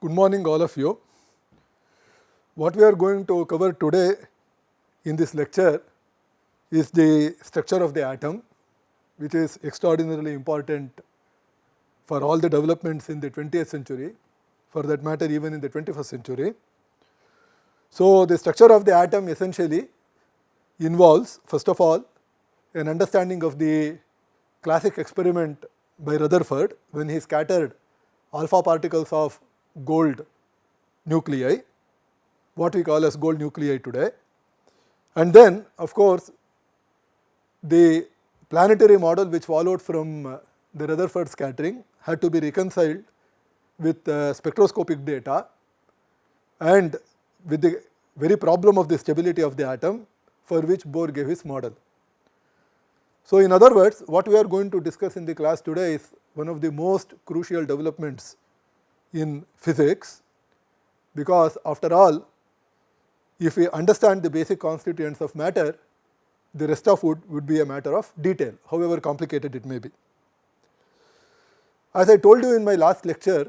Good morning all of you. What we are going to cover today in this lecture is the structure of the atom, which is extraordinarily important for all the developments in the 20th century, for that matter even in the 21st century. So, the structure of the atom essentially involves first of all an understanding of the classic experiment by Rutherford when he scattered alpha particles of gold nuclei, what we call as gold nuclei today. And then of course, the planetary model which followed from the Rutherford scattering had to be reconciled with spectroscopic data and with the very problem of the stability of the atom, for which Bohr gave his model. So, in other words, what we are going to discuss in the class today is one of the most crucial developments in physics, because after all, if we understand the basic constituents of matter, the rest of it would be a matter of detail, however complicated it may be. As I told you in my last lecture,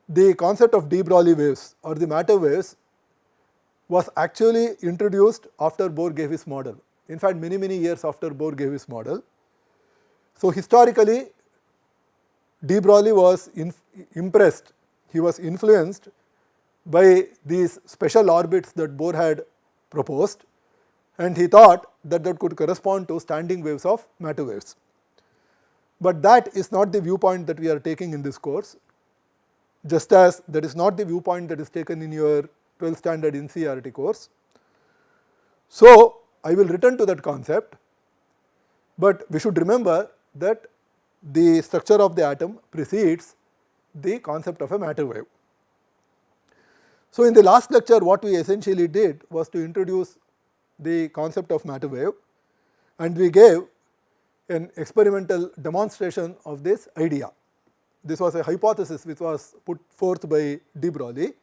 the concept of de Broglie waves or the matter waves was actually introduced after Bohr gave his model. In fact, many years after Bohr gave his model. So, historically de Broglie was impressed, he was influenced by these special orbits that Bohr had proposed, and he thought that that could correspond to standing waves of matter waves. But that is not the viewpoint that we are taking in this course, just as that is not the viewpoint that is taken in your 12th standard NCERT course. So, I will return to that concept, but we should remember that the structure of the atom precedes the concept of a matter wave. So, in the last lecture what we essentially did was to introduce the concept of matter wave, and we gave an experimental demonstration of this idea. This was a hypothesis which was put forth by de Broglie,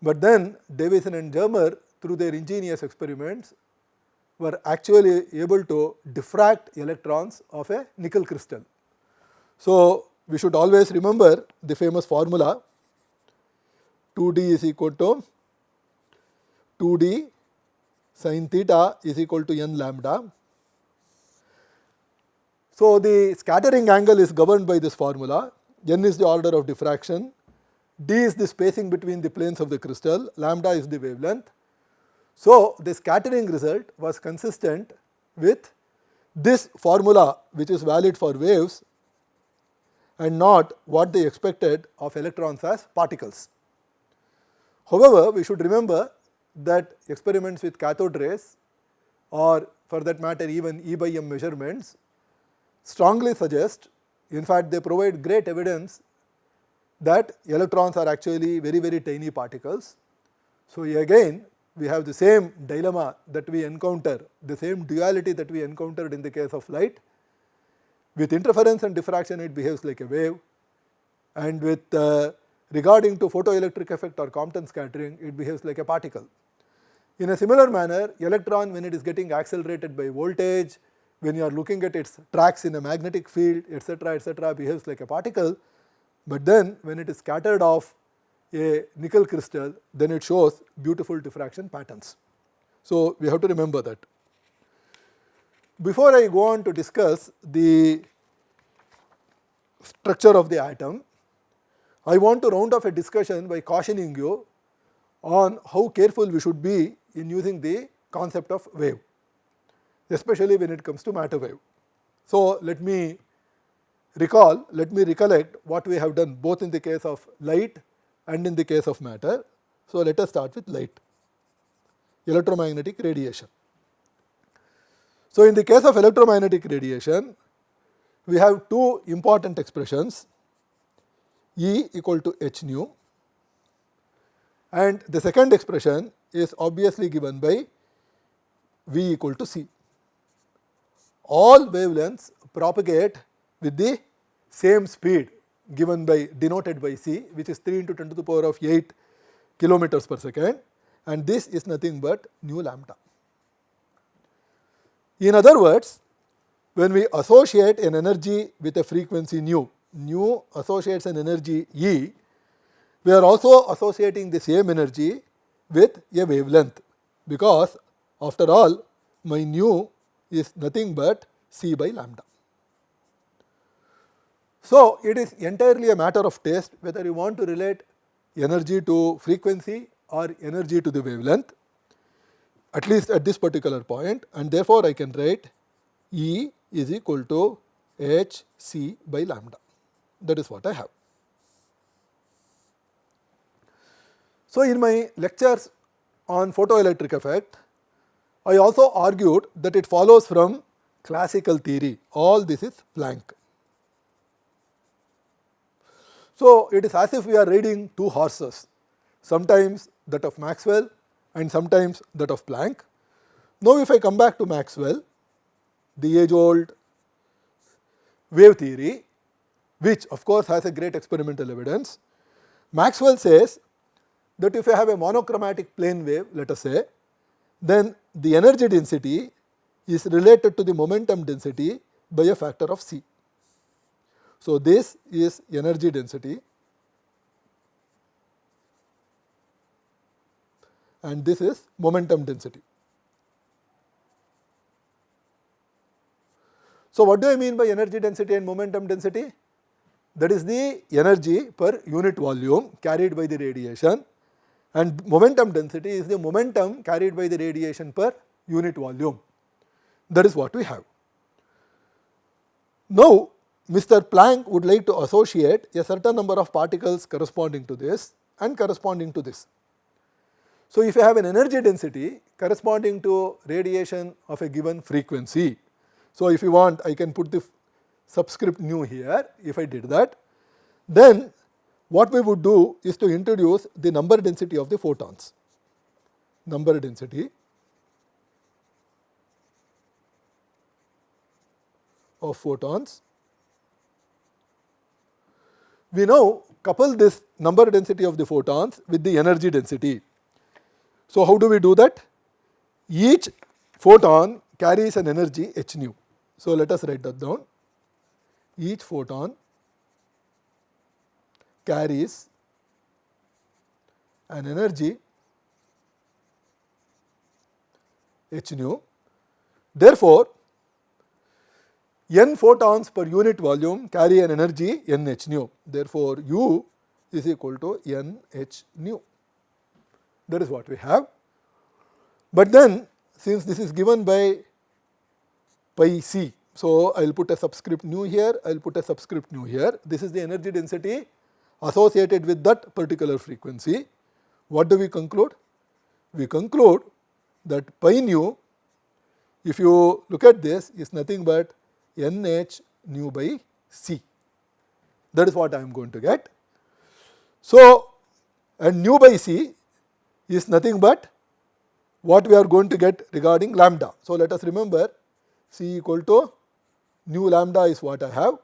but then Davison and Germer through their ingenious experiments were actually able to diffract electrons of a nickel crystal. So, we should always remember the famous formula 2d is equal to 2d sin theta is equal to n lambda. So, the scattering angle is governed by this formula. N is the order of diffraction, d is the spacing between the planes of the crystal, lambda is the wavelength. So, the scattering result was consistent with this formula which is valid for waves and not what they expected of electrons as particles. However, we should remember that experiments with cathode rays or for that matter even E by M measurements strongly suggest, in fact they provide great evidence that electrons are actually very tiny particles. So, again we have the same dilemma that we encounter, the same duality that we encountered in the case of light. With interference and diffraction it behaves like a wave, and with regarding to photoelectric effect or Compton scattering it behaves like a particle. In a similar manner, electron when it is getting accelerated by voltage, when you are looking at its tracks in a magnetic field etc. behaves like a particle, but then when it is scattered off a nickel crystal, then it shows beautiful diffraction patterns. So, we have to remember that. Before I go on to discuss the structure of the atom, I want to round off a discussion by cautioning you on how careful we should be in using the concept of wave, especially when it comes to matter wave. So, let me recollect what we have done both in the case of light and in the case of matter. So, let us start with light, electromagnetic radiation. So, in the case of electromagnetic radiation, we have two important expressions, E equal to h nu, and the second expression is obviously given by V equal to c. All wavelengths propagate with the same speed given by denoted by c, which is 3 into 10 to the power of 8 kilometers per second, and this is nothing but nu lambda. In other words, when we associate an energy with a frequency nu associates an energy E, we are also associating the same energy with a wavelength, because after all my nu is nothing but c by lambda. So, it is entirely a matter of taste whether you want to relate energy to frequency or energy to the wavelength, at least at this particular point, and therefore I can write E is equal to h c by lambda. That is what I have. So, in my lectures on photoelectric effect, I also argued that it follows from classical theory. All this is Planck. So, it is as if we are riding two horses, sometimes that of Maxwell and sometimes that of Planck. Now, if I come back to Maxwell, the age old wave theory, which of course has a great experimental evidence, Maxwell says that if you have a monochromatic plane wave, let us say, then the energy density is related to the momentum density by a factor of c. So, this is energy density and this is momentum density. So, what do I mean by energy density and momentum density? That is the energy per unit volume carried by the radiation, and momentum density is the momentum carried by the radiation per unit volume. That is what we have. Now, Mr. Planck would like to associate a certain number of particles corresponding to this and corresponding to this. So, if you have an energy density corresponding to radiation of a given frequency, so if you want I can put the subscript nu here, if I did that, then what we would do is to introduce the number density of the photons, number density of photons. We now couple this number density of the photons with the energy density. So, how do we do that? Each photon carries an energy h nu. So, let us write that down. Each photon carries an energy h nu. Therefore, n photons per unit volume carry an energy n h nu. Therefore, U is equal to n h nu. That is what we have. But then, since this is given by pi c, so I will put a subscript nu here, I will put a subscript nu here. This is the energy density associated with that particular frequency. What do we conclude? We conclude that pi nu, if you look at this, is nothing but n h nu by c. That is what I am going to get. So, and nu by c is nothing but what we are going to get regarding lambda. So, let us remember c equal to nu lambda is what I have.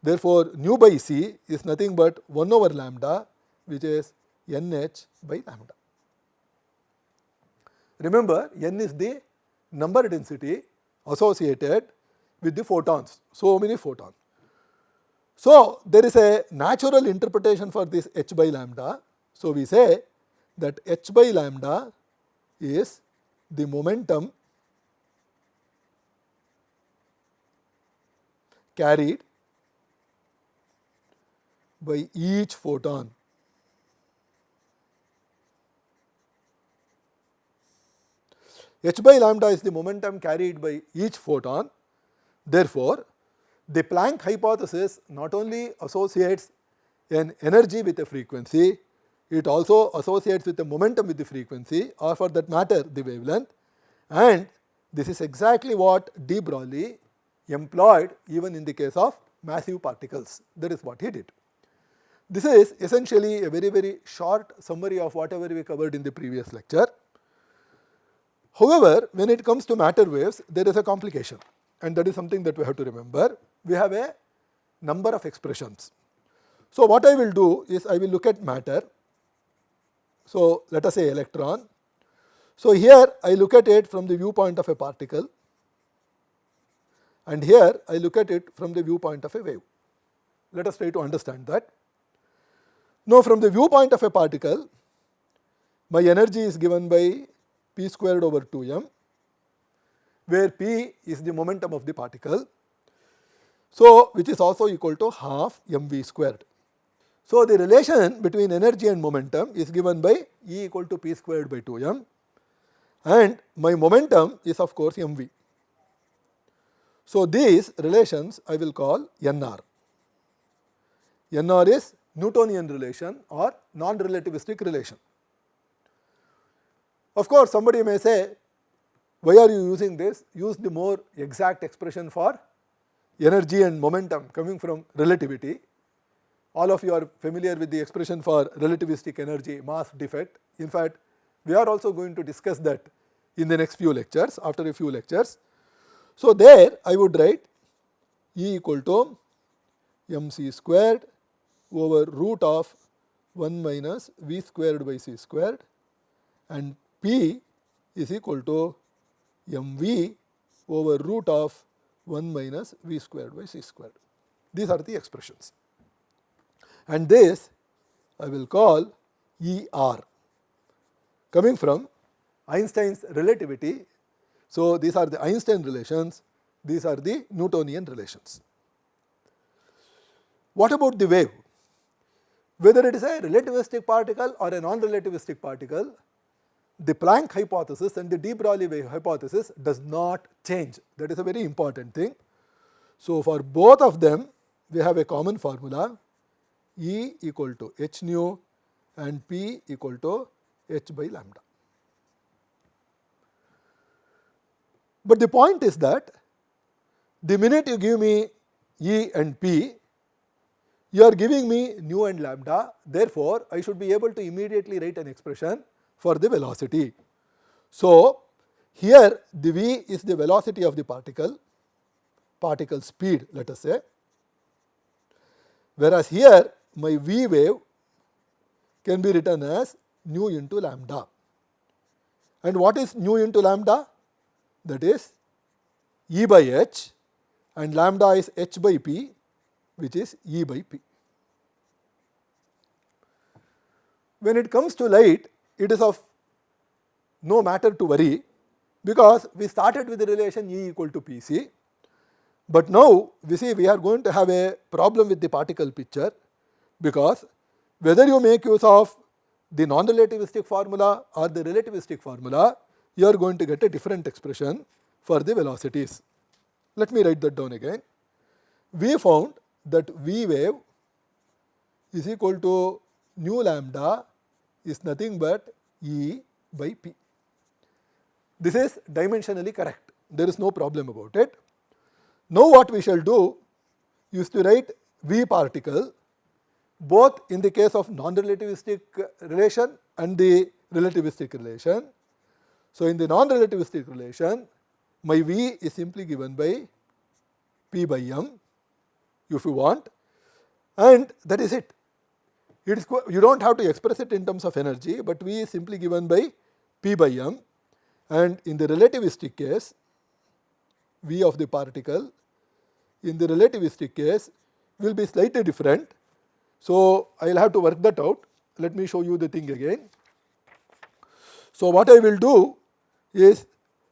Therefore, nu by c is nothing but 1 over lambda, which is n h by lambda. Remember, n is the number density associated with the photons, so many photons. So, there is a natural interpretation for this h by lambda. So, we say that h by lambda is the momentum carried by each photon. H by lambda is the momentum carried by each photon. Therefore, the Planck hypothesis not only associates an energy with a frequency, it also associates with a momentum with the frequency, or for that matter the wavelength, and this is exactly what de Broglie employed even in the case of massive particles. That is what he did. This is essentially a very short summary of whatever we covered in the previous lecture. However, when it comes to matter waves, there is a complication, and that is something that we have to remember. We have a number of expressions. So, what I will do is I will look at matter. So, let us say electron. So, here I look at it from the viewpoint of a particle, and here I look at it from the viewpoint of a wave. Let us try to understand that. Now, from the viewpoint of a particle, my energy is given by p squared over 2m, where p is the momentum of the particle, so which is also equal to half mv squared. So, the relation between energy and momentum is given by E equal to p squared by 2m, and my momentum is of course mv. So, these relations I will call NR. NR is Newtonian relation or non-relativistic relation. Of course, somebody may say, why are you using this? Use the more exact expression for energy and momentum coming from relativity. All of you are familiar with the expression for relativistic energy, mass defect. In fact, we are also going to discuss that in the next few lectures, after a few lectures. So, there I would write E equal to mc squared over root of 1 minus v squared by c squared, and P is equal to mv over root of 1 minus v squared by c squared. These are the expressions, and this I will call ER, coming from Einstein's relativity. So, these are the Einstein relations, these are the Newtonian relations. What about the wave? Whether it is a relativistic particle or a non-relativistic particle, the Planck hypothesis and the de Broglie wave hypothesis does not change. That is a very important thing. So, for both of them we have a common formula, E equal to h nu and P equal to h by lambda. But the point is that the minute you give me E and P, you are giving me nu and lambda, therefore, I should be able to immediately write an expression for the velocity. So, here the v is the velocity of the particle speed, let us say, whereas here my v wave can be written as nu into lambda. And what is nu into lambda? That is E by h, and lambda is h by p, which is E by p. When it comes to light, it is of no matter to worry, because we started with the relation E equal to Pc, but now we see we are going to have a problem with the particle picture, because whether you make use of the non-relativistic formula or the relativistic formula, you are going to get a different expression for the velocities. Let me write that down again. We found that v wave is equal to nu lambda is nothing but E by p. This is dimensionally correct. There is no problem about it. Now what we shall do is to write v particle both in the case of non-relativistic relation and the relativistic relation. So, in the non-relativistic relation, my v is simply given by p by m, if you want, and that is it. You do not have to express it in terms of energy, but v is simply given by p by m, and in the relativistic case, v of the particle in the relativistic case will be slightly different. So, I will have to work that out. Let me show you the thing again. So, what I will do is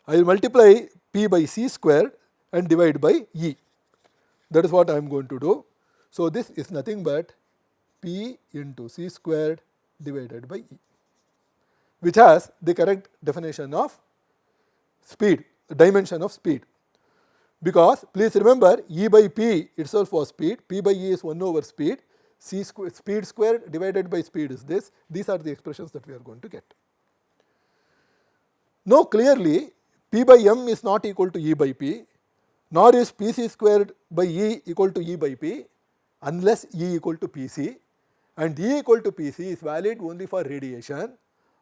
I will multiply p by c squared and divide by E. That is what I am going to do. So, this is nothing but p into c squared divided by E, which has the correct definition of speed, dimension of speed. Because please remember, E by p itself was speed, p by E is 1 over speed, speed squared divided by speed is this. These are the expressions that we are going to get. Now clearly, p by m is not equal to E by p, nor is pc squared by E equal to E by p, unless E equal to pc, and E equal to pc is valid only for radiation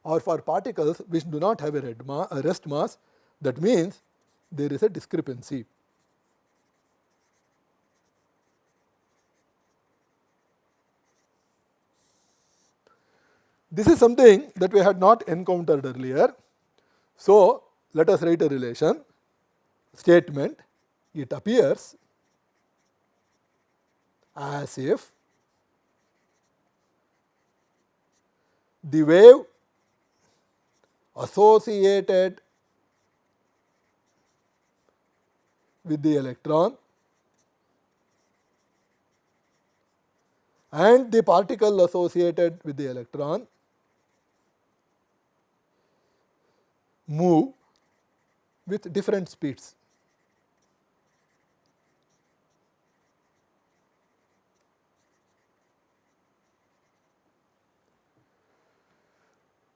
or for particles which do not have a rest mass. That means there is a discrepancy. This is something that we had not encountered earlier. So, let us write a relation statement. It appears as if the wave associated with the electron and the particle associated with the electron move with different speeds.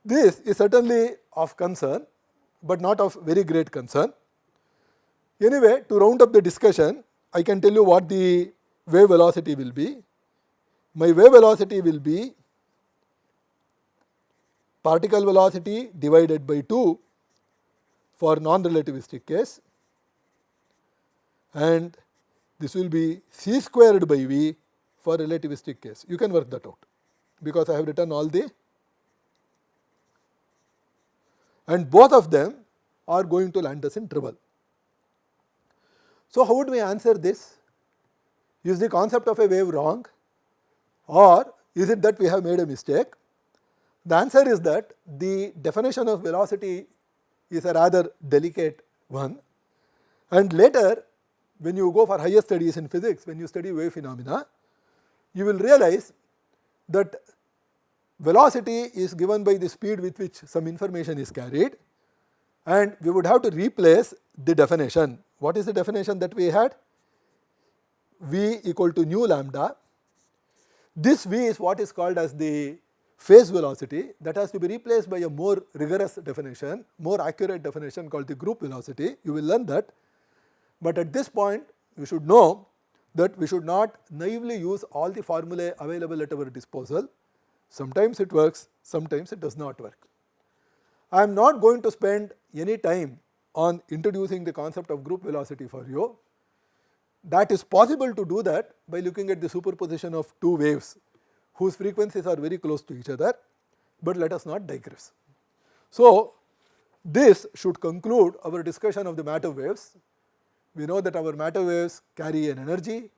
This is certainly of concern, but not of very great concern. Anyway, to round up the discussion, I can tell you what the wave velocity will be. My wave velocity will be particle velocity divided by 2 for non-relativistic case, and this will be c squared by v for relativistic case. You can work that out because I have written all the, and both of them are going to land us in trouble. So, how would we answer this? Is the concept of a wave wrong, or is it that we have made a mistake? The answer is that the definition of velocity is a rather delicate one, and later when you go for higher studies in physics, when you study wave phenomena, you will realize that velocity is given by the speed with which some information is carried, and we would have to replace the definition. What is the definition that we had? V equal to nu lambda. This V is what is called as the phase velocity. That has to be replaced by a more rigorous definition, more accurate definition called the group velocity. You will learn that, but at this point you should know that we should not naively use all the formulae available at our disposal. Sometimes it works, sometimes it does not work. I am not going to spend any time on introducing the concept of group velocity for you. That is possible to do that by looking at the superposition of two waves whose frequencies are very close to each other, but let us not digress. So, this should conclude our discussion of the matter waves. We know that our matter waves carry an energy,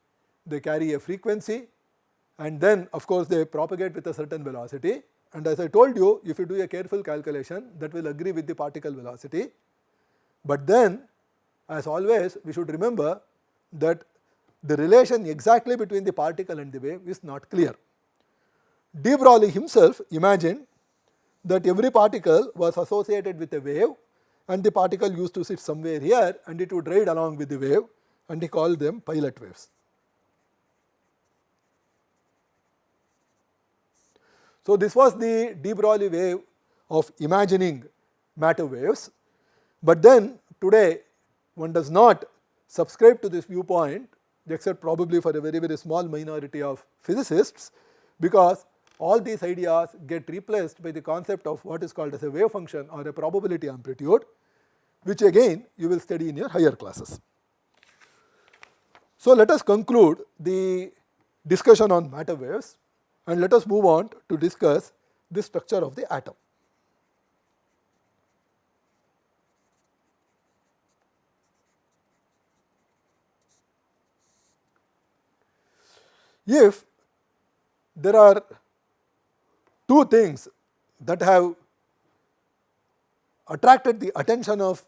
they carry a frequency, and then of course they propagate with a certain velocity, and as I told you, if you do a careful calculation, that will agree with the particle velocity. But then, as always, we should remember that the relation exactly between the particle and the wave is not clear. De Broglie himself imagined that every particle was associated with a wave, and the particle used to sit somewhere here and it would ride along with the wave, and he called them pilot waves. So, this was the de Broglie way of imagining matter waves, but then today one does not subscribe to this viewpoint except probably for a very, very small minority of physicists, because all these ideas get replaced by the concept of what is called as a wave function or a probability amplitude, which again you will study in your higher classes. So, let us conclude the discussion on matter waves and let us move on to discuss the structure of the atom. If there are two things that have attracted the attention of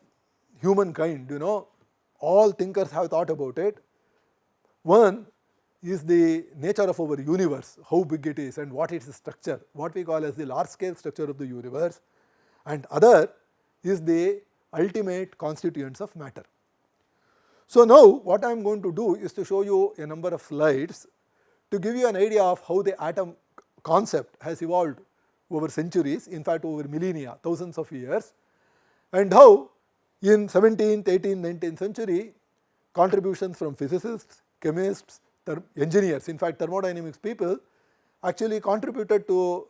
humankind, all thinkers have thought about it. One is the nature of our universe, how big it is and what its structure, what we call as the large scale structure of the universe, and other is the ultimate constituents of matter. So, now what I am going to do is to show you a number of slides to give you an idea of how the atom concept has evolved over centuries, in fact over millennia, thousands of years, and how in 17th, 18th, 19th century contributions from physicists, chemists, engineers, in fact thermodynamics people actually contributed to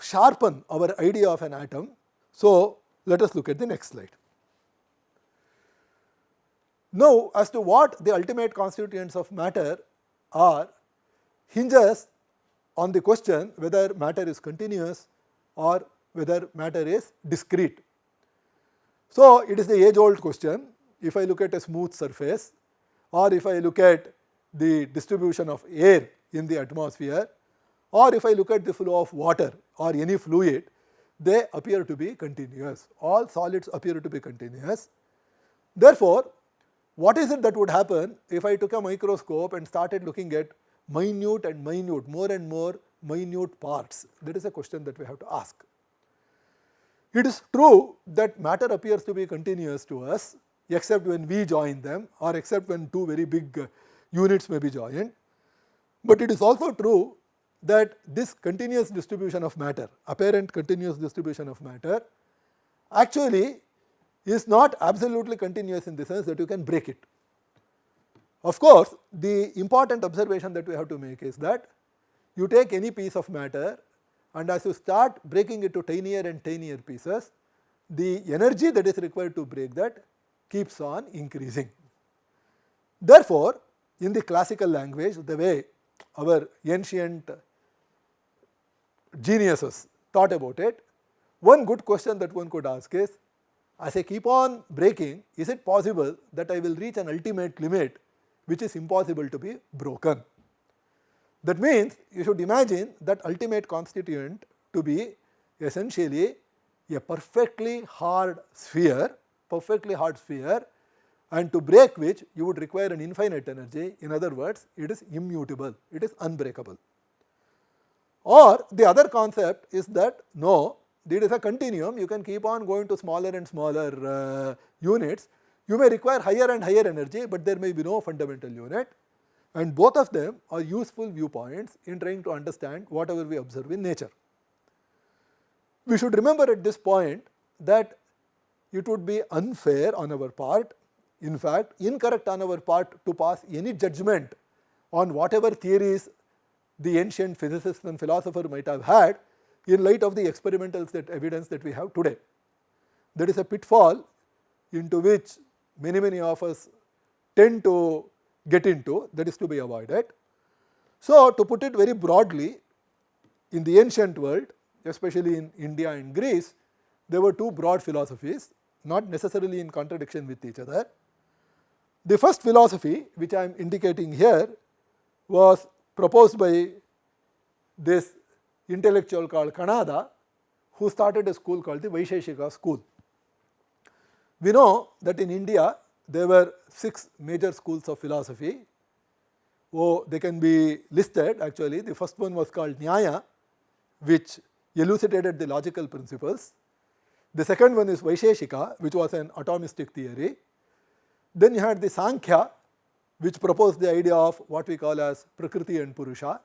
sharpen our idea of an atom. So, let us look at the next slide. Now, as to what the ultimate constituents of matter are hinges on the question whether matter is continuous or whether matter is discrete. So, it is the age old question. If I look at a smooth surface, or if I look at the distribution of air in the atmosphere, or if I look at the flow of water or any fluid, they appear to be continuous. All solids appear to be continuous. Therefore, what is it that would happen if I took a microscope and started looking at minute and minute, more and more minute parts? That is a question that we have to ask. It is true that matter appears to be continuous to us, except when we join them or except when two very big units may be joined. But it is also true that this continuous distribution of matter, apparent continuous distribution of matter, actually is not absolutely continuous in the sense that you can break it. Of course, the important observation that we have to make is that you take any piece of matter, and as you start breaking it to tinier and tinier pieces, the energy that is required to break that keeps on increasing. Therefore, in the classical language, the way our ancient geniuses thought about it, one good question that one could ask is, as I keep on breaking, is it possible that I will reach an ultimate limit which is impossible to be broken? That means you should imagine that ultimate constituent to be essentially a perfectly hard sphere, and to break which you would require an infinite energy. In other words, it is immutable, it is unbreakable. Or the other concept is that no, it is a continuum, you can keep on going to smaller and smaller units. You may require higher and higher energy, but there may be no fundamental unit, and both of them are useful viewpoints in trying to understand whatever we observe in nature. We should remember at this point that it would be unfair on our part, in fact incorrect on our part, to pass any judgment on whatever theories the ancient physicists and philosophers might have had in light of the experimental evidence that we have today. That is a pitfall into which many of us tend to get into, that is to be avoided. So, to put it very broadly, in the ancient world, especially in India and Greece, there were two broad philosophies, not necessarily in contradiction with each other. The first philosophy, which I am indicating here, was proposed by this intellectual called Kanada, who started a school called the Vaisheshika school. We know that in India there were 6 major schools of philosophy. They can be listed actually. The first one was called Nyaya, which elucidated the logical principles. The second one is Vaisheshika, which was an atomistic theory. Then you had the Sankhya, which proposed the idea of what we call as Prakriti and Purusha,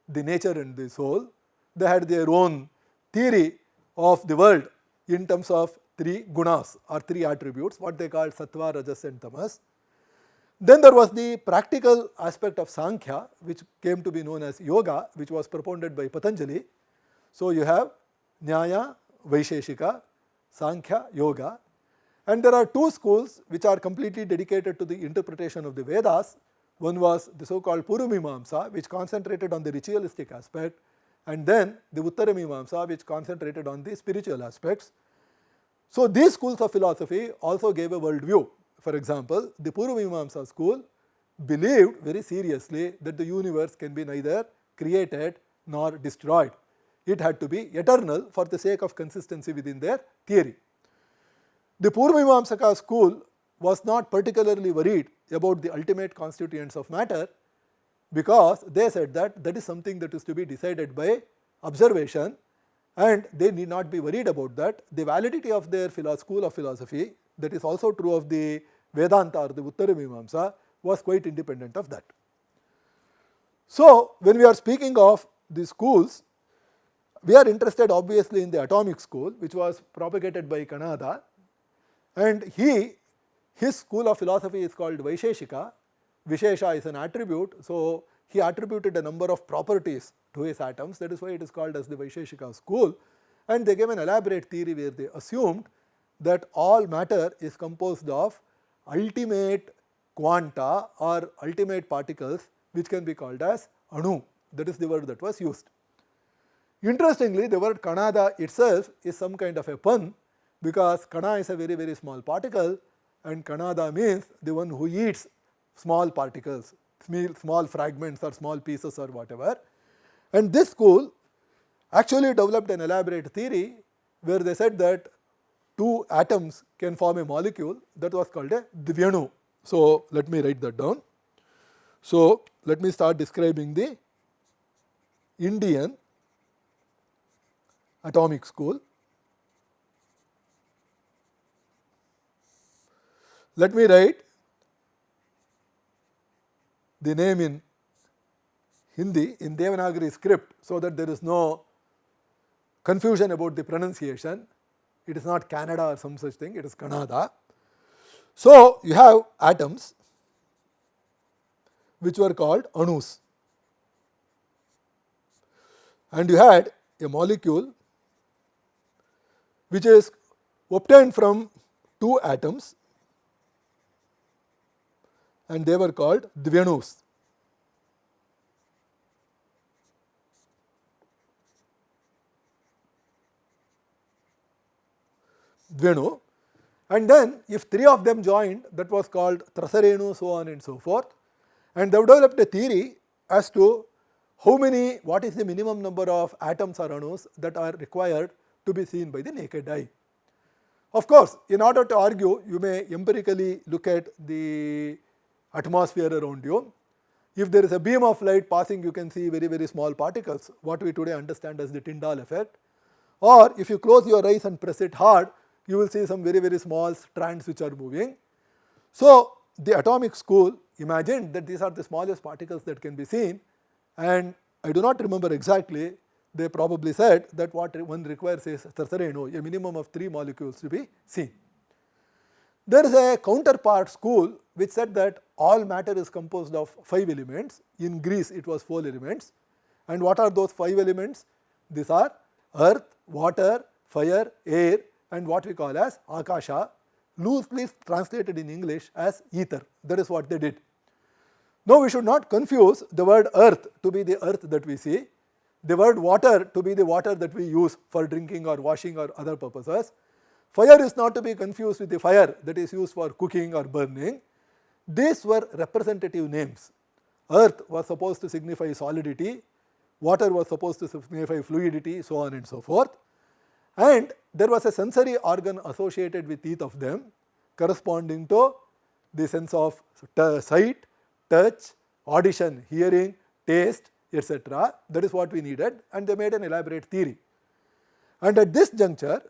the nature and the soul. They had their own theory of the world in terms of 3 gunas or 3 attributes, what they called Sattva, Rajas and Tamas. Then there was the practical aspect of Sankhya, which came to be known as Yoga, which was propounded by Patanjali. So you have Nyaya, Vaisheshika, Sankhya, Yoga. And there are 2 schools which are completely dedicated to the interpretation of the Vedas. One was the so-called Purvamimamsa, which concentrated on the ritualistic aspect, and then the Uttaramimamsa, which concentrated on the spiritual aspects. So these schools of philosophy also gave a worldview. For example, the Purvamimamsa school believed very seriously that the universe can be neither created nor destroyed. It had to be eternal for the sake of consistency within their theory. The Purvamimamsaka school was not particularly worried about the ultimate constituents of matter, because they said that that is something that is to be decided by observation, and they need not be worried about that. The validity of their school of philosophy, that is also true of the Vedanta or the Uttaramimamsa, was quite independent of that. So when we are speaking of the schools, we are interested obviously in the atomic school, which was propagated by Kanada, and his school of philosophy is called Vaisheshika. Vishesha is an attribute, so he attributed a number of properties to his atoms. That is why it is called as the Vaisheshika school. And they gave an elaborate theory where they assumed that all matter is composed of ultimate quanta or ultimate particles, which can be called as Anu. That is the word that was used. Interestingly, the word Kanada itself is some kind of a pun, because Kana is a very small particle, and Kanada means the one who eats small particles, small fragments or small pieces or whatever. And this school actually developed an elaborate theory where they said that two atoms can form a molecule that was called a Dvyanu. So, let me write that down. So, let me start describing the Indian atomic school. Let me write the name in Hindi in Devanagari script so that there is no confusion about the pronunciation. It is not Canada or some such thing, it is Kannada. So, you have atoms which were called anus, and you had a molecule which is obtained from two atoms, and they were called Dvyanus. Dvyanu, and then if three of them joined, that was called Trasarenu, so on and so forth, and they developed a theory as to what is the minimum number of atoms or anus that are required to be seen by the naked eye. Of course, in order to argue, you may empirically look at the atmosphere around you. If there is a beam of light passing, you can see very, very small particles, what we today understand as the Tyndall effect. Or if you close your eyes and press it hard, you will see some very, very small strands which are moving. So, the atomic school imagined that these are the smallest particles that can be seen, and I do not remember exactly, they probably said that what one requires is Trasarenu, a minimum of 3 molecules to be seen. There is a counterpart school which said that all matter is composed of 5 elements. In Greece it was 4 elements. And what are those 5 elements? These are earth, water, fire, air, and what we call as Akasha, loosely translated in English as ether. That is what they did. Now, we should not confuse the word earth to be the earth that we see, the word water to be the water that we use for drinking or washing or other purposes. Fire is not to be confused with the fire that is used for cooking or burning. These were representative names. Earth was supposed to signify solidity, water was supposed to signify fluidity, so on and so forth. And there was a sensory organ associated with each of them, corresponding to the sense of sight, touch, audition, hearing, taste, etc. That is what we needed, and they made an elaborate theory. And at this juncture,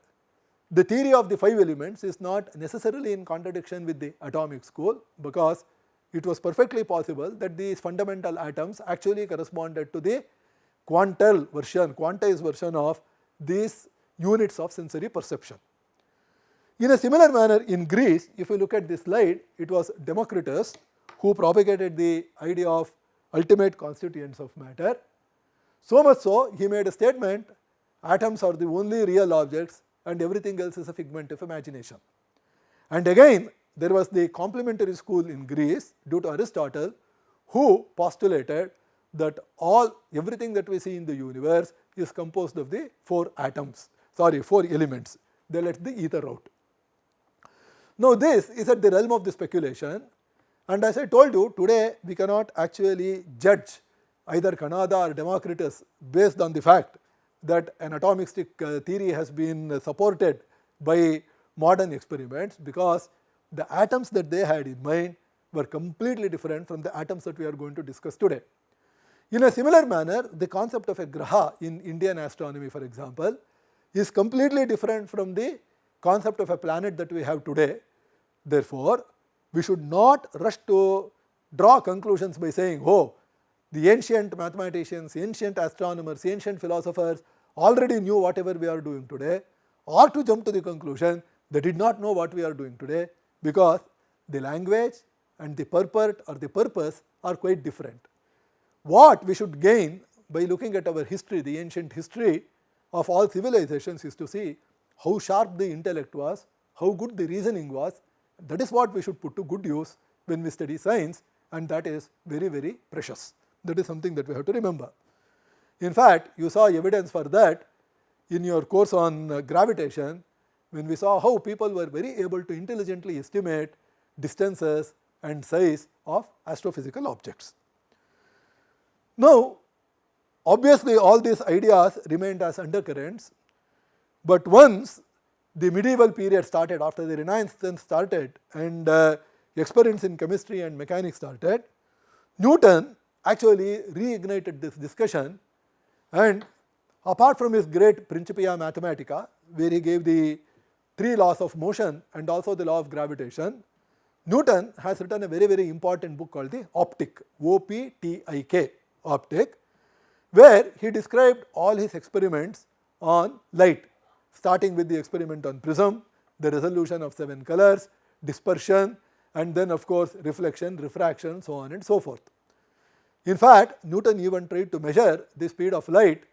the theory of the 5 elements is not necessarily in contradiction with the atomic school, because it was perfectly possible that these fundamental atoms actually corresponded to the quantized version of these units of sensory perception. In a similar manner, in Greece, if you look at this slide, it was Democritus who propagated the idea of ultimate constituents of matter. So much so, he made a statement, atoms are the only real objects and everything else is a figment of imagination. And again, there was the complementary school in Greece due to Aristotle, who postulated that everything that we see in the universe is composed of the 4 elements. They let the ether out. Now, this is at the realm of the speculation, and as I told you, today we cannot actually judge either Kannada or Democritus based on the fact that an atomistic theory has been supported by modern experiments, because the atoms that they had in mind were completely different from the atoms that we are going to discuss today. In a similar manner, the concept of a graha in Indian astronomy, for example, is completely different from the concept of a planet that we have today. Therefore, we should not rush to draw conclusions by saying, oh, the ancient mathematicians, ancient astronomers, ancient philosophers already knew whatever we are doing today, or to jump to the conclusion they did not know what we are doing today, because the language and the purport or the purpose are quite different. What we should gain by looking at our history, the ancient history of all civilizations, is to see how sharp the intellect was, how good the reasoning was. That is what we should put to good use when we study science, and that is very, very precious. That is something that we have to remember. In fact, you saw evidence for that in your course on gravitation, when we saw how people were very able to intelligently estimate distances and size of astrophysical objects. Now, Obviously, all these ideas remained as undercurrents, but once the medieval period started, after the Renaissance started and experiments in chemistry and mechanics started, Newton actually reignited this discussion, and apart from his great Principia Mathematica, where he gave the 3 laws of motion and also the law of gravitation, Newton has written a very, very important book called the Optic, O-P-T-I-K, Optic, where he described all his experiments on light, starting with the experiment on prism, the resolution of 7 colors, dispersion, and then of course reflection, refraction, so on and so forth. In fact, Newton even tried to measure the speed of light,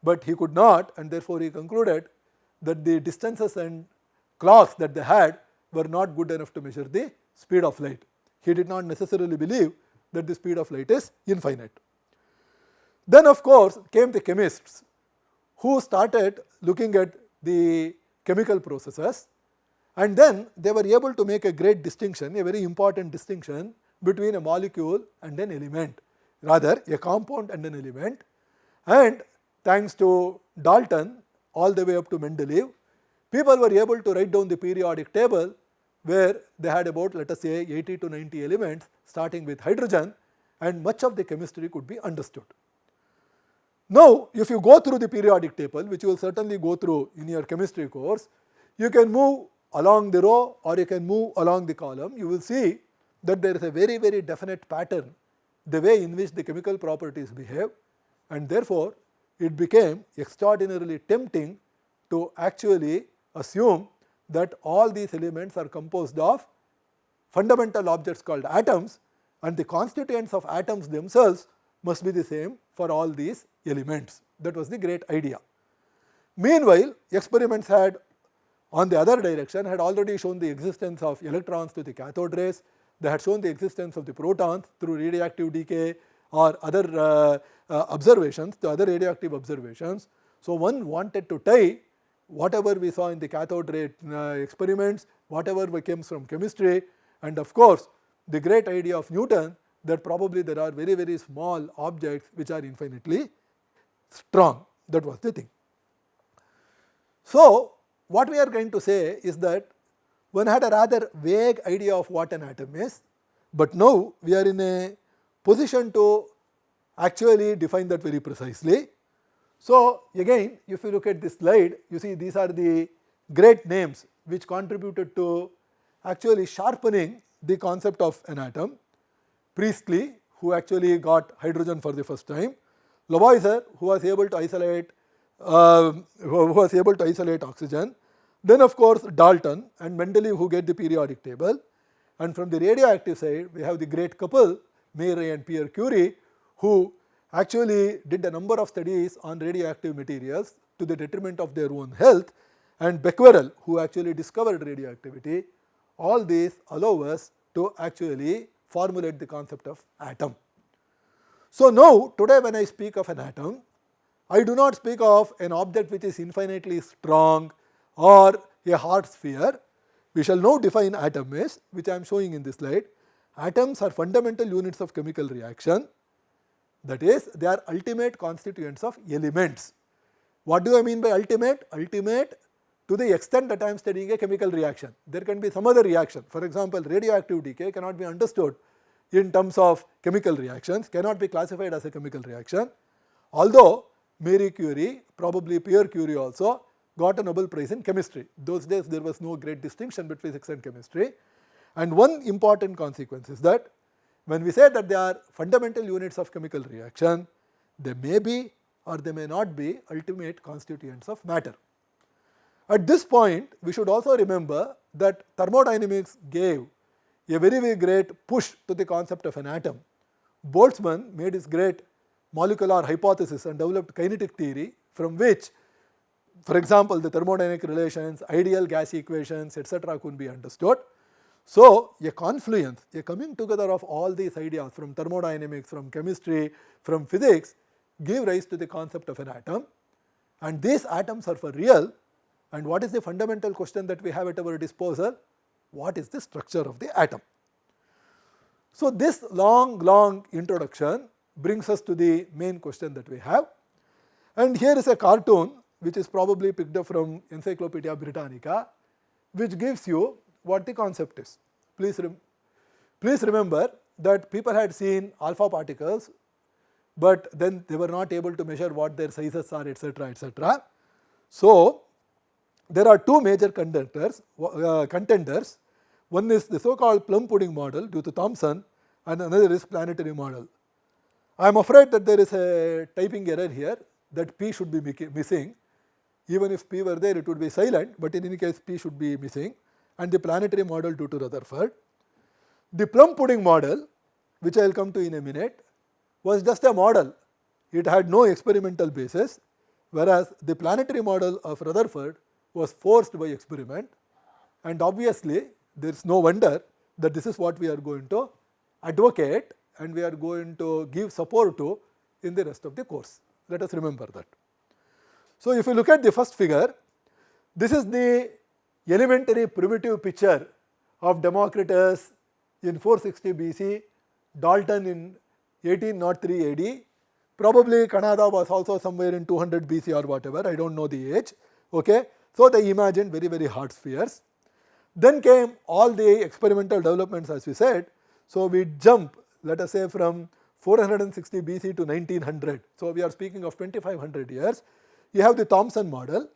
but he could not, and therefore he concluded that the distances and clocks that they had were not good enough to measure the speed of light. He did not necessarily believe that the speed of light is infinite. Then of course came the chemists who started looking at the chemical processes, and then they were able to make a great distinction, a very important distinction between a molecule and an element, rather a compound and an element. And thanks to Dalton all the way up to Mendeleev, people were able to write down the periodic table where they had about, let us say, 80 to 90 elements starting with hydrogen, and much of the chemistry could be understood. Now, if you go through the periodic table, which you will certainly go through in your chemistry course, you can move along the row or you can move along the column. You will see that there is a very, very definite pattern, the way in which the chemical properties behave, and therefore it became extraordinarily tempting to actually assume that all these elements are composed of fundamental objects called atoms, and the constituents of atoms themselves must be the same for all these elements. That was the great idea. Meanwhile, experiments had, on the other direction, had already shown the existence of electrons to the cathode rays. They had shown the existence of the protons through radioactive decay or other observations, the other radioactive observations. So one wanted to tie whatever we saw in the cathode ray experiments, whatever came from chemistry, and of course the great idea of Newton that probably there are very, very small objects which are infinitely strong. That was the thing. So what we are going to say is that one had a rather vague idea of what an atom is, but now we are in a position to actually define that very precisely. So again, if you look at this slide, you see these are the great names which contributed to actually sharpening the concept of an atom. Priestley, who actually got hydrogen for the first time; Lavoisier, who was able to isolate oxygen; then of course Dalton and Mendeleev, who get the periodic table. And from the radioactive side, we have the great couple, Marie and Pierre Curie, who actually did a number of studies on radioactive materials to the detriment of their own health, and Becquerel, who actually discovered radioactivity. All these allow us to actually formulate the concept of atom. So now, today when I speak of an atom, I do not speak of an object which is infinitely strong or a hard sphere. We shall now define atom as, which I am showing in this slide. Atoms are fundamental units of chemical reaction. That is, they are ultimate constituents of elements. What do I mean by ultimate? Ultimate to the extent that I am studying a chemical reaction. There can be some other reaction. For example, radioactive decay cannot be understood in terms of chemical reactions, cannot be classified as a chemical reaction. Although Marie Curie, probably Pierre Curie also, got a Nobel Prize in chemistry. Those days there was no great distinction between physics and chemistry. And one important consequence is that when we say that they are fundamental units of chemical reaction, they may be or they may not be ultimate constituents of matter. At this point, we should also remember that thermodynamics gave a very, very great push to the concept of an atom. Boltzmann made his great molecular hypothesis and developed kinetic theory, from which, for example, the thermodynamic relations, ideal gas equations, etc. could be understood. So a confluence, a coming together of all these ideas from thermodynamics, from chemistry, from physics, give rise to the concept of an atom, and these atoms are for real. And what is the fundamental question that we have at our disposal? What is the structure of the atom? So this long introduction brings us to the main question that we have. And here is a cartoon which is probably picked up from Encyclopedia Britannica, which gives you what the concept is. Please remember that people had seen alpha particles, but then they were not able to measure what their sizes are, etc., etc. So there are two major contenders. One is the so-called plum pudding model due to Thompson, and another is planetary model. I am afraid that there is a typing error here, that P should be missing. Even if P were there, it would be silent, but in any case P should be missing, and the planetary model due to Rutherford. The plum pudding model, which I will come to in a minute, was just a model. It had no experimental basis, whereas the planetary model of Rutherford was forced by experiment, and obviously there is no wonder that this is what we are going to advocate and we are going to give support to in the rest of the course. Let us remember that. So if you look at the first figure, this is the elementary primitive picture of Democritus in 460 BC, Dalton in 1803 AD, probably Kanada was also somewhere in 200 BC or whatever, I do not know the age. Okay. So they imagined very, very hard spheres. Then came all the experimental developments, as we said. So we jump, let us say, from 460 BC to 1900. So we are speaking of 2500 years. You have the Thompson model.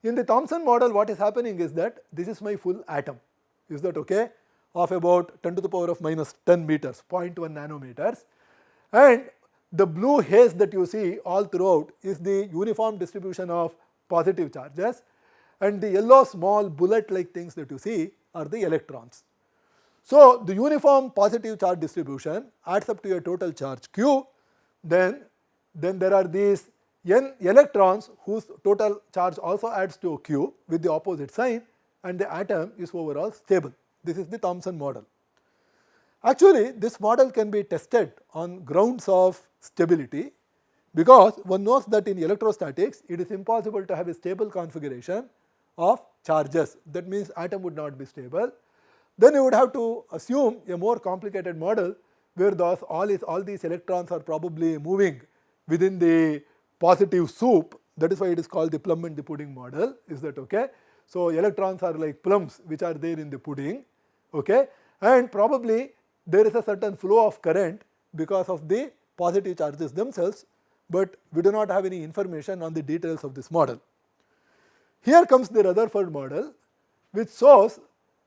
In the Thompson model, what is happening is that this is my full atom. Is that okay? Of about 10 to the power of minus 10 meters, 0.1 nanometers. And the blue haze that you see all throughout is the uniform distribution of positive charges, and the yellow small bullet-like things that you see are the electrons. So the uniform positive charge distribution adds up to a total charge Q. Then there are these n electrons whose total charge also adds to Q with the opposite sign, and the atom is overall stable. This is the Thompson model. Actually, this model can be tested on grounds of stability, because one knows that in electrostatics it is impossible to have a stable configuration of charges. That means atom would not be stable. Then you would have to assume a more complicated model where all these electrons are probably moving within the positive soup. That is why it is called the plum and the pudding model. Is that okay? So electrons are like plums which are there in the pudding. Okay? And probably there is a certain flow of current because of the positive charges themselves, but we do not have any information on the details of this model. Here comes the Rutherford model, which shows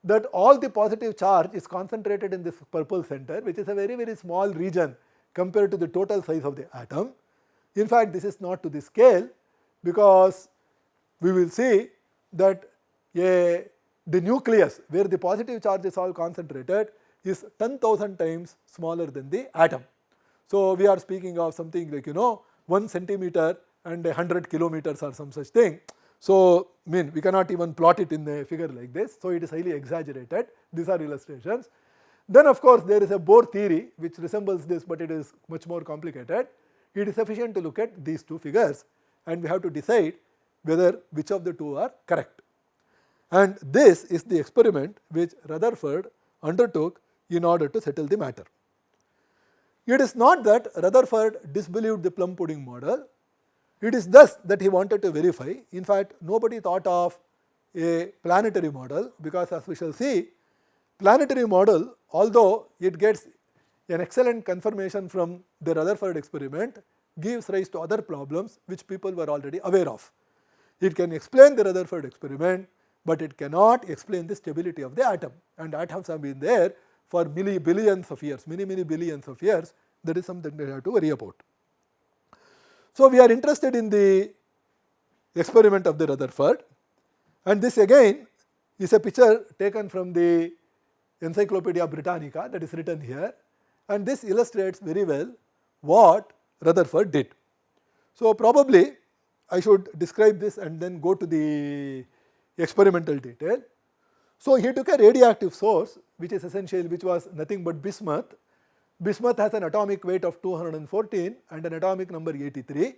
that all the positive charge is concentrated in this purple center, which is a very, very small region compared to the total size of the atom. In fact, this is not to the scale, because we will see that the nucleus where the positive charge is all concentrated is 10,000 times smaller than the atom. So we are speaking of something like 1 centimeter and 100 kilometers or some such thing. So we cannot even plot it in a figure like this. So it is highly exaggerated. These are illustrations. Then of course there is a Bohr theory which resembles this, but it is much more complicated. It is sufficient to look at these two figures, and we have to decide which of the two are correct. And this is the experiment which Rutherford undertook in order to settle the matter. It is not that Rutherford disbelieved the plum pudding model. It is thus that he wanted to verify. In fact, nobody thought of a planetary model, because as we shall see, planetary model, although it gets an excellent confirmation from the Rutherford experiment, gives rise to other problems which people were already aware of. It can explain the Rutherford experiment, but it cannot explain the stability of the atom, and atoms have been there for many billions of years. That is something we have to worry about. So we are interested in the experiment of the Rutherford, and this again is a picture taken from the Encyclopedia Britannica that is written here, and this illustrates very well what Rutherford did. So probably I should describe this and then go to the experimental detail. So he took a radioactive source which was nothing but bismuth. Bismuth has an atomic weight of 214 and an atomic number 83.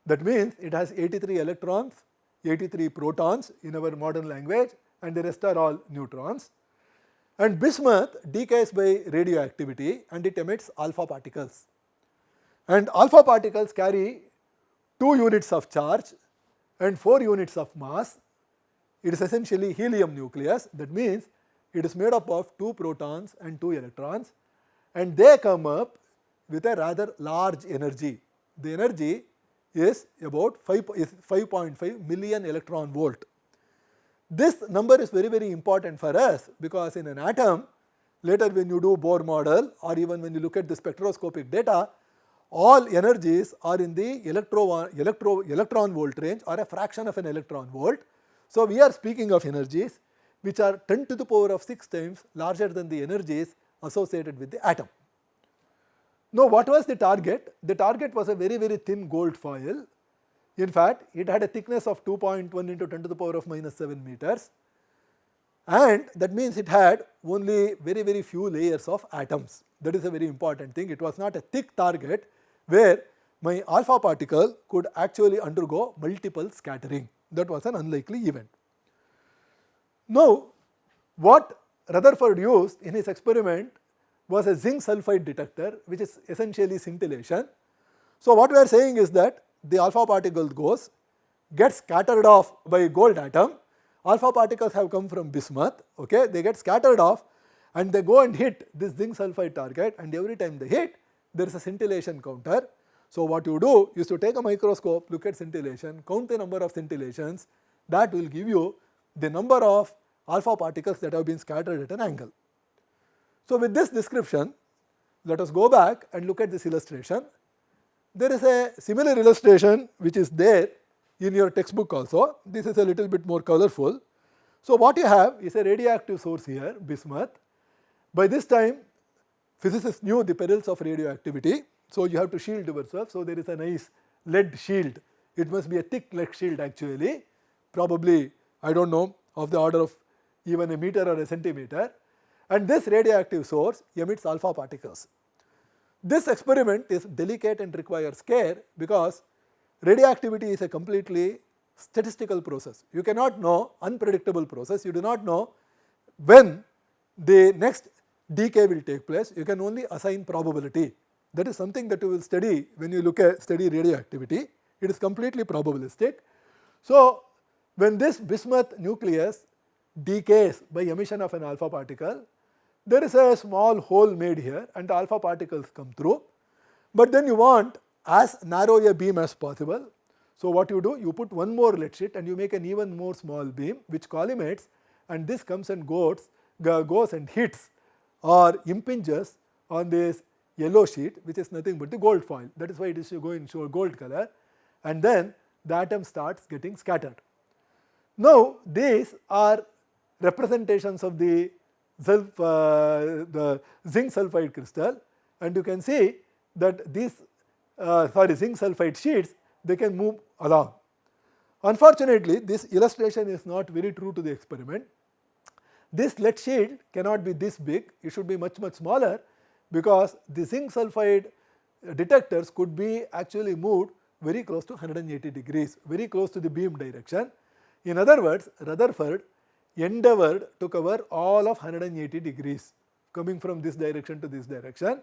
That means it has 83 electrons, 83 protons in our modern language, and the rest are all neutrons. And bismuth decays by radioactivity and it emits alpha particles. and alpha particles carry 2 units of charge and 4 units of mass. It is essentially helium nucleus. That means it is made up of 2 protons and 2 electrons, and they come up with a rather large energy. The energy is about 5.5 million electron volt. This number is very, very important for us, because in an atom, later when you do Bohr model or even when you look at the spectroscopic data, all energies are in the electron volt range or a fraction of an electron volt. So we are speaking of energies which are 10 to the power of 6 times larger than the energies associated with the atom. Now what was the target? The target was a very, very thin gold foil. In fact, it had a thickness of 2.1 into 10 to the power of minus 7 meters, and that means it had only very, very few layers of atoms. That is a very important thing. It was not a thick target where my alpha particle could actually undergo multiple scattering. That was an unlikely event. Now, what Rutherford used in his experiment was a zinc sulfide detector, which is essentially scintillation. So what we are saying is that the alpha particle gets scattered off by a gold atom. Alpha particles have come from bismuth, okay? They get scattered off and they go and hit this zinc sulfide target, and every time they hit, there is a scintillation counter. So what you do is to take a microscope, look at scintillation, count the number of scintillations. That will give you the number of alpha particles that have been scattered at an angle. So with this description, let us go back and look at this illustration. There is a similar illustration which is there in your textbook also. This is a little bit more colorful. So what you have is a radioactive source here, bismuth. By this time, physicists knew the perils of radioactivity, so you have to shield yourself. So there is a nice lead shield. It must be a thick lead shield actually, probably, I don't know, of the order of even a meter or a centimeter. And this radioactive source emits alpha particles. This experiment is delicate and requires care, because radioactivity is a completely statistical process. You cannot know, unpredictable process. You do not know when the next decay will take place. You can only assign probability. That is something that you will study when you study radioactivity. It is completely probabilistic. So when this bismuth nucleus decays by emission of an alpha particle, there is a small hole made here and the alpha particles come through. But then you want as narrow a beam as possible. So what you do, you put one more lead sheet and you make an even more small beam which collimates, and this comes and goes and hits or impinges on this yellow sheet, which is nothing but the gold foil. That is why it is going to show gold color, and then the atom starts getting scattered. Now these are representations of the zinc sulfide crystal, and you can see that these zinc sulfide sheets, they can move along. Unfortunately, this illustration is not very true to the experiment. This lead sheet cannot be this big, it should be much, much smaller, because the zinc sulfide detectors could be actually moved very close to 180 degrees, very close to the beam direction. In other words, Rutherford endeavored to cover all of 180 degrees, coming from this direction to this direction.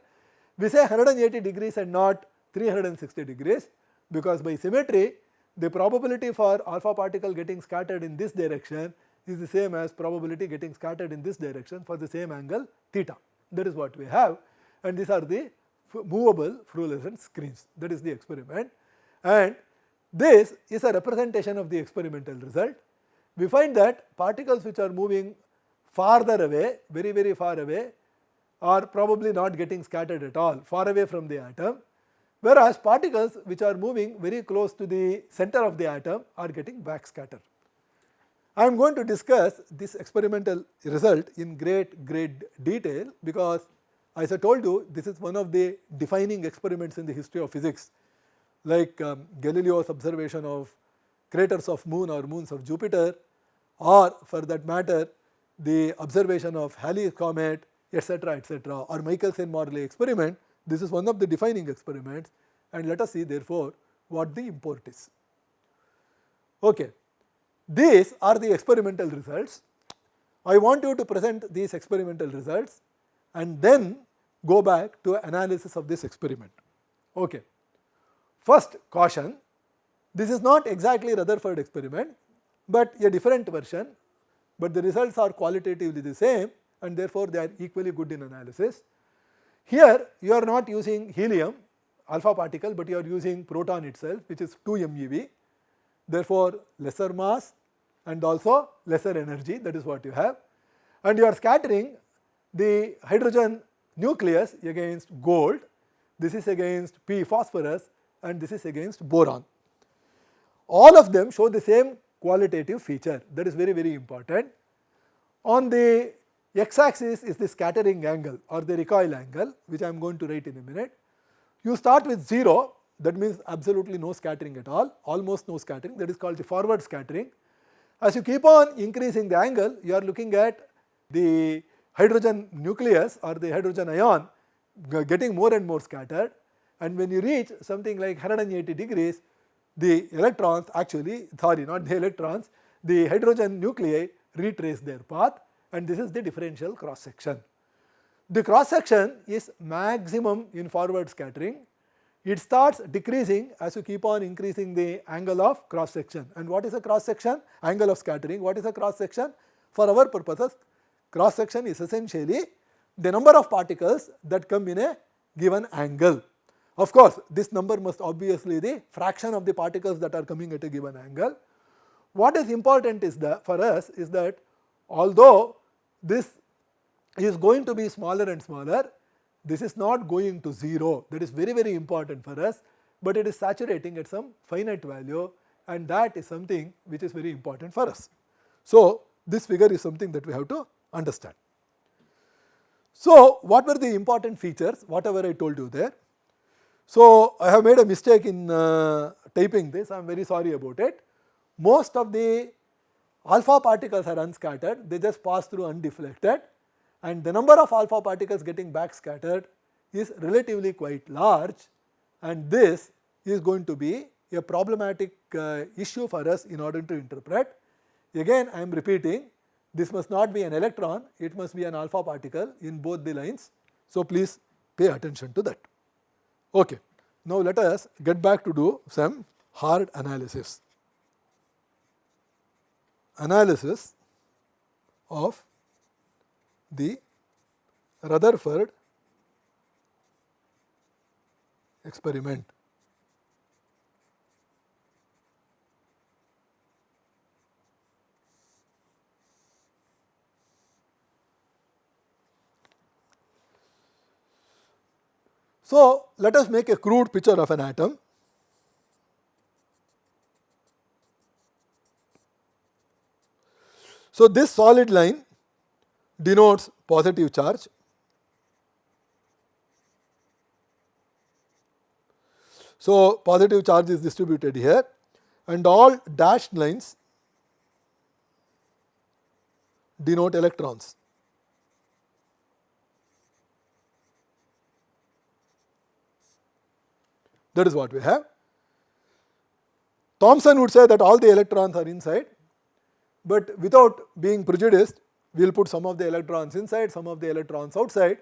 We say 180 degrees and not 360 degrees, because by symmetry, the probability for alpha particle getting scattered in this direction is the same as probability getting scattered in this direction for the same angle theta. That is what we have, and these are the movable fluorescent screens. That is the experiment, and this is a representation of the experimental result. We find that particles which are moving farther away, very, very far away, are probably not getting scattered at all, far away from the atom, whereas particles which are moving very close to the center of the atom are getting backscattered. I am going to discuss this experimental result in great detail, because as I told you, this is one of the defining experiments in the history of physics, like Galileo's observation of craters of moon or moons of Jupiter, or for that matter the observation of Halley's comet, etc., or Michelson-Morley experiment. This is one of the defining experiments, and let us see therefore what the import is. Okay, these are the experimental results. I want you to present these experimental results and then go back to analysis of this experiment. Okay. First caution, this is not exactly Rutherford experiment, but a different version, but the results are qualitatively the same and therefore they are equally good in analysis. Here you are not using helium alpha particle, but you are using proton itself, which is 2 MeV, therefore lesser mass and also lesser energy, that is what you have, and you are scattering the hydrogen nucleus against gold, this is against P phosphorus and this is against boron. All of them show the same qualitative feature, that is very, very important. On the x-axis is the scattering angle or the recoil angle, which I am going to write in a minute. You start with 0, that means absolutely no scattering at all, almost no scattering, that is called the forward scattering. As you keep on increasing the angle, you are looking at the hydrogen nucleus or the hydrogen ion getting more and more scattered, and when you reach something like 180 degrees, the electrons actually, sorry, not the electrons, the hydrogen nuclei retrace their path, and this is the differential cross section. The cross section is maximum in forward scattering. It starts decreasing as you keep on increasing the angle of cross section. And what is a cross section? Angle of scattering. What is a cross section? For our purposes, cross section is essentially the number of particles that come in a given angle. Of course, this number must obviously be the fraction of the particles that are coming at a given angle. What is important is that for us is that although this is going to be smaller and smaller, this is not going to 0, that is very, very important for us, but it is saturating at some finite value, and that is something which is very important for us. So, this figure is something that we have to understand. So, what were the important features, whatever I told you there? So, I have made a mistake in typing this, I am very sorry about it. Most of the alpha particles are unscattered, they just pass through undeflected, and the number of alpha particles getting back scattered is relatively quite large, and this is going to be a problematic issue for us in order to interpret. Again, I am repeating, this must not be an electron, it must be an alpha particle in both the lines. So, please pay attention to that. Okay. Now, let us get back to do some hard analysis. Analysis of the Rutherford experiment. So, let us make a crude picture of an atom. So, this solid line denotes positive charge. So, positive charge is distributed here, and all dashed lines denote electrons. That is what we have. Thompson would say that all the electrons are inside, but without being prejudiced, we will put some of the electrons inside, some of the electrons outside,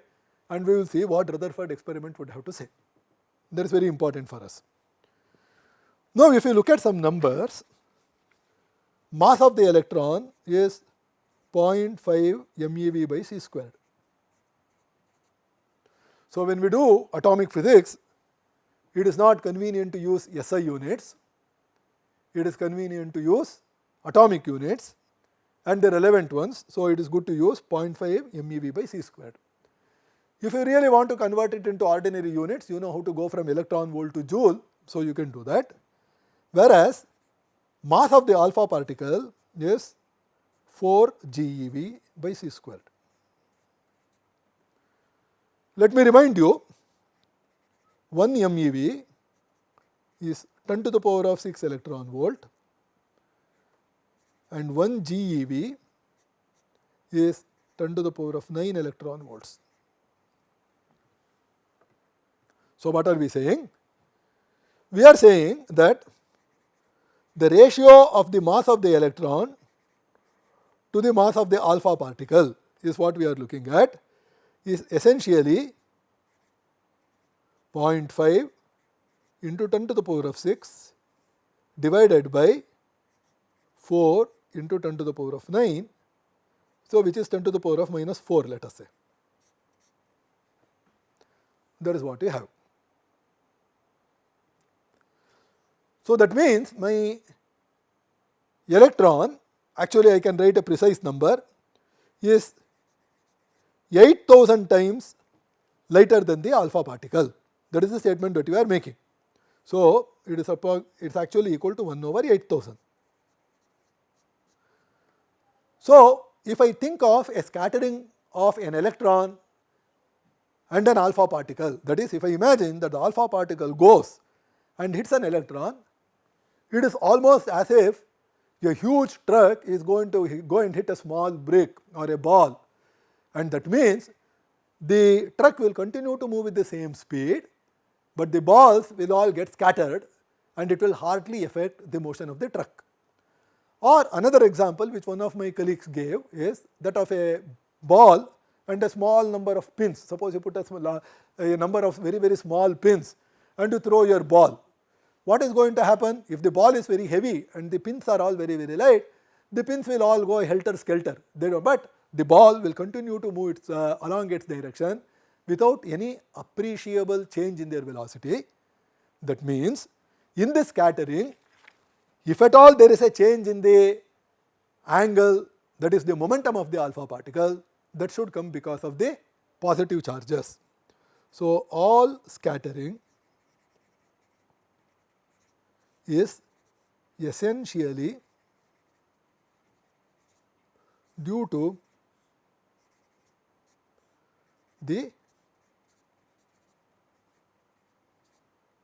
and we will see what Rutherford experiment would have to say. That is very important for us. Now, if you look at some numbers, mass of the electron is 0.5 MeV by c squared. So, when we do atomic physics, it is not convenient to use SI units, it is convenient to use atomic units and the relevant ones. So, it is good to use 0.5 MeV by c squared. If you really want to convert it into ordinary units, you know how to go from electron volt to joule, so you can do that. Whereas, mass of the alpha particle is 4 GeV by c squared. Let me remind you, 1 MeV is 10 to the power of 6 electron volt, and 1 GeV is 10 to the power of 9 electron volts. So, what are we saying? We are saying that the ratio of the mass of the electron to the mass of the alpha particle is what we are looking at, is essentially 0.5 into 10 to the power of 6 divided by 4 into 10 to the power of 9, so which is 10 to the power of minus 4, let us say. That is what we have. So that means my electron, actually I can write a precise number, is 8000 times lighter than the alpha particle. That is the statement that we are making. So it is actually equal to 1 over 8000. So if I think of a scattering of an electron and an alpha particle, that is, if I imagine that the alpha particle goes and hits an electron, it is almost as if a huge truck is going to go and hit a small brick or a ball, and that means the truck will continue to move with the same speed, but the balls will all get scattered and it will hardly affect the motion of the truck. Or another example which one of my colleagues gave is that of a ball and a small number of pins. Suppose you put a number of very, very small pins and you throw your ball. What is going to happen? If the ball is very heavy and the pins are all very, very light, the pins will all go helter-skelter. But the ball will continue to move along its direction without any appreciable change in their velocity. That means in the scattering, if at all there is a change in the angle, that is the momentum of the alpha particle, that should come because of the positive charges. So all scattering is essentially due to the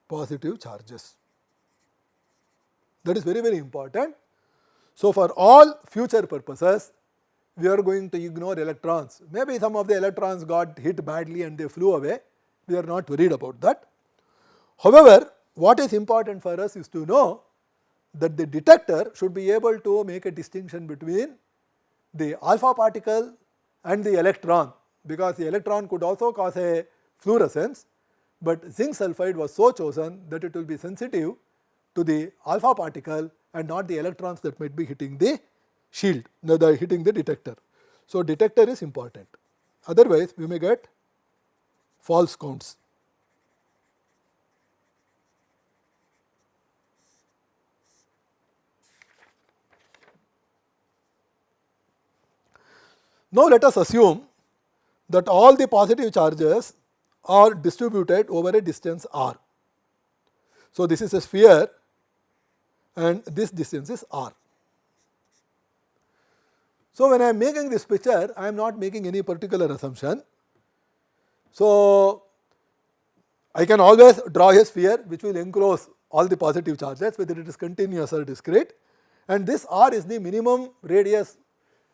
positive charges. That is very, very important. So for all future purposes, we are going to ignore electrons. Maybe some of the electrons got hit badly and they flew away. We are not worried about that. However, what is important for us is to know that the detector should be able to make a distinction between the alpha particle and the electron, because the electron could also cause a fluorescence, but zinc sulfide was so chosen that it will be sensitive to the alpha particle and not the electrons that might be hitting the shield, hitting the detector. So detector is important. Otherwise, we may get false counts. Now let us assume that all the positive charges are distributed over a distance r. So this is a sphere and this distance is r. So when I am making this picture, I am not making any particular assumption. So I can always draw a sphere which will enclose all the positive charges, whether it is continuous or discrete, and this r is the minimum radius,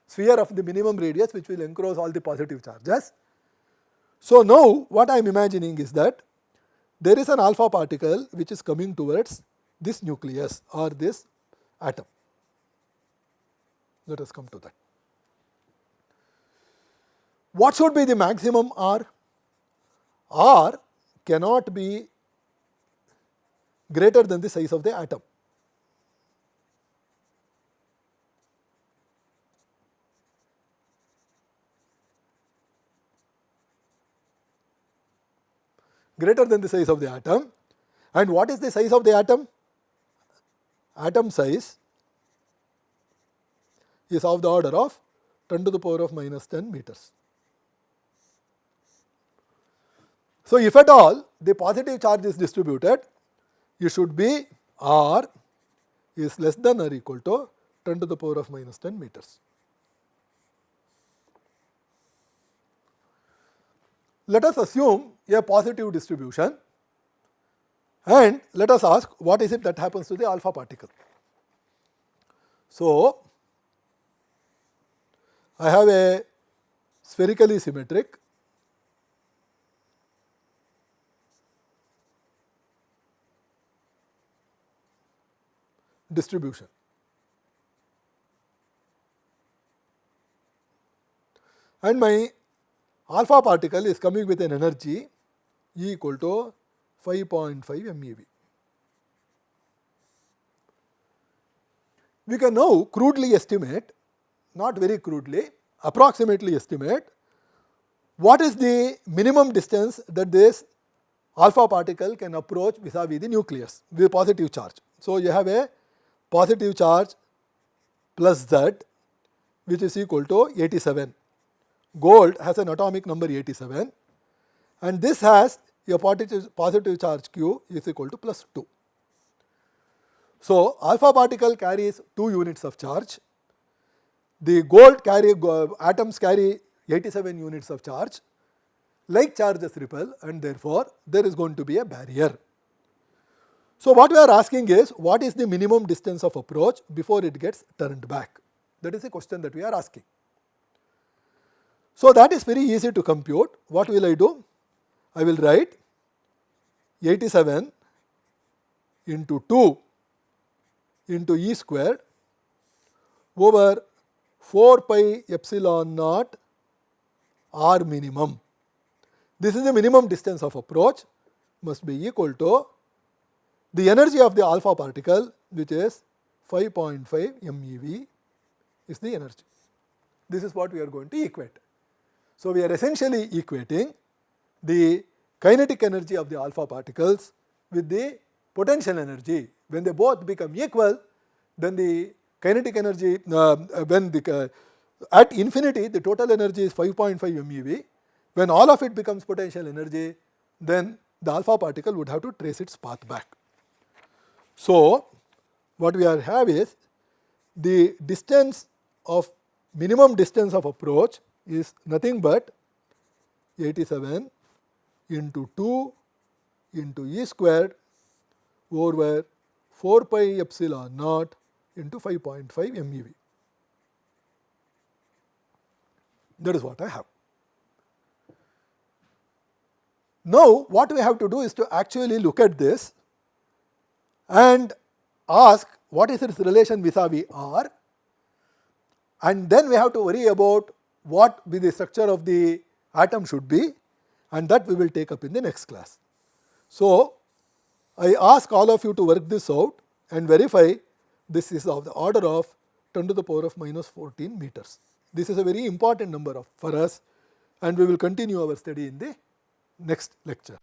sphere of the minimum radius which will enclose all the positive charges. So now what I am imagining is that there is an alpha particle which is coming towards this nucleus or this atom. Let us come to that. What should be the maximum r? R cannot be greater than the size of the atom. Greater than the size of the atom. And what is the size of the atom? Atom size is of the order of 10 to the power of minus 10 meters. So if at all the positive charge is distributed, it should be r is less than or equal to 10 to the power of minus 10 meters. Let us assume a positive distribution and let us ask what is it that happens to the alpha particle. So I have a spherically symmetric distribution. And my alpha particle is coming with an energy E equal to 5.5 MeV. We can now crudely estimate, not very crudely, approximately estimate what is the minimum distance that this alpha particle can approach vis-a-vis the nucleus with positive charge. So, you have a positive charge plus Z, which is equal to 87. Gold has an atomic number 87, and this has a positive charge Q is equal to plus 2. So, alpha particle carries 2 units of charge, the gold atoms carry 87 units of charge, like charges repel, and therefore, there is going to be a barrier. So, what we are asking is, what is the minimum distance of approach before it gets turned back? That is the question that we are asking. So, that is very easy to compute. What will I do? I will write 87 into 2 into E squared over 4 pi epsilon naught R minimum. This is the minimum distance of approach, must be equal to the energy of the alpha particle, which is 5.5 MeV is the energy. This is what we are going to equate. So, we are essentially equating the kinetic energy of the alpha particles with the potential energy. When they both become equal, then the kinetic energy, at infinity the total energy is 5.5 MeV. When all of it becomes potential energy, then the alpha particle would have to trace its path back. So, what we have is the distance of minimum distance of approach is nothing but 87 into 2 into E squared over 4 pi epsilon naught into 5.5 MeV. That is what I have. Now, what we have to do is to actually look at this and ask what is its relation vis-a-vis R, and then we have to worry about what the structure of the atom should be, and that we will take up in the next class. So, I ask all of you to work this out and verify this is of the order of 10 to the power of minus 14 meters. This is a very important number for us, and we will continue our study in the next lecture.